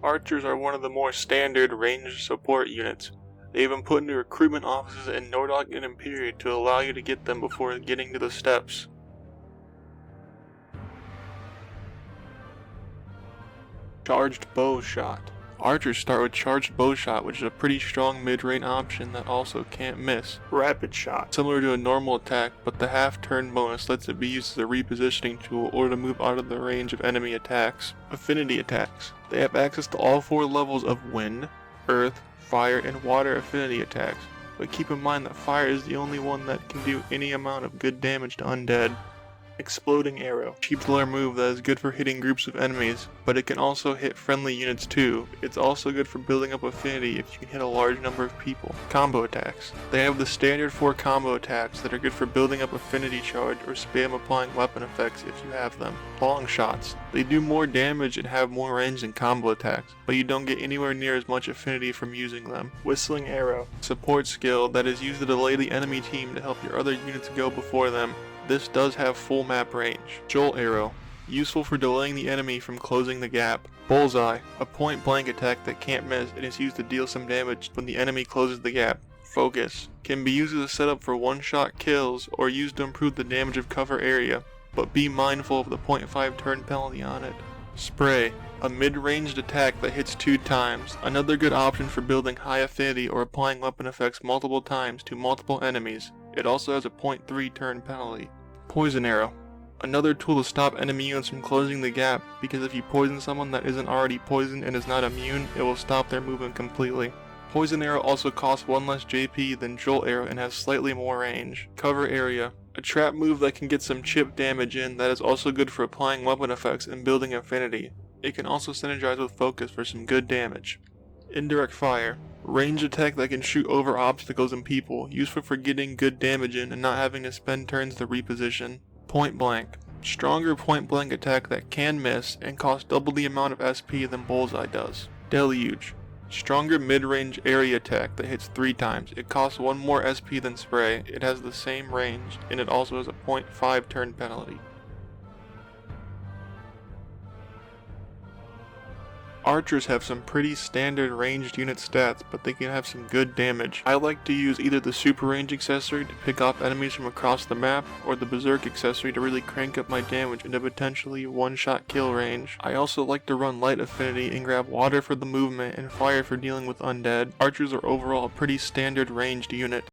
Archers are one of the more standard ranged support units. They have been put into recruitment offices in Nordok and Imperium to allow you to get them before getting to the steps. Charged bow shot. Archers start with charged bow shot, which is a pretty strong mid-range option that also can't miss. Rapid shot. Similar to a normal attack, but the half-turn bonus lets it be used as a repositioning tool or to move out of the range of enemy attacks. Affinity attacks. They have access to all 4 levels of wind, earth, fire, and water affinity attacks, but keep in mind that fire is the only one that can do any amount of good damage to undead. Exploding arrow. Cheap flare move that is good for hitting groups of enemies, but it can also hit friendly units too. It's also good for building up affinity if you can hit a large number of people. Combo attacks. They have the standard 4 combo attacks that are good for building up affinity charge or spam applying weapon effects if you have them. Long shots. They do more damage and have more range than combo attacks, but you don't get anywhere near as much affinity from using them. Whistling arrow. Support skill that is used to delay the enemy team to help your other units go before them. This does have full map range. Jolt arrow. Useful for delaying the enemy from closing the gap. Bullseye. A point blank attack that can't miss and is used to deal some damage when the enemy closes the gap. Focus. Can be used as a setup for one-shot kills or used to improve the damage of cover area, but be mindful of the 0.5 turn penalty on it. Spray. A mid-ranged attack that hits 2 times. Another good option for building high affinity or applying weapon effects multiple times to multiple enemies. It also has a 0.3 turn penalty. Poison arrow. Another tool to stop enemy units from closing the gap, because if you poison someone that isn't already poisoned and is not immune, it will stop their movement completely. Poison arrow also costs 1 less JP than Jolt arrow and has slightly more range. Cover area. A trap move that can get some chip damage in that is also good for applying weapon effects and building affinity. It can also synergize with focus for some good damage. Indirect fire. Ranged attack that can shoot over obstacles and people, useful for getting good damage in and not having to spend turns to reposition. Point blank. Stronger point blank attack that can miss and costs double the amount of SP than Bullseye does. Deluge. Stronger mid-range area attack that hits 3 times. It costs 1 more SP than Spray, it has the same range, and it also has a 0.5 turn penalty. Archers have some pretty standard ranged unit stats, but they can have some good damage. I like to use either the super range accessory to pick off enemies from across the map, or the berserk accessory to really crank up my damage into potentially one-shot kill range. I also like to run light affinity and grab water for the movement and fire for dealing with undead. Archers are overall a pretty standard ranged unit.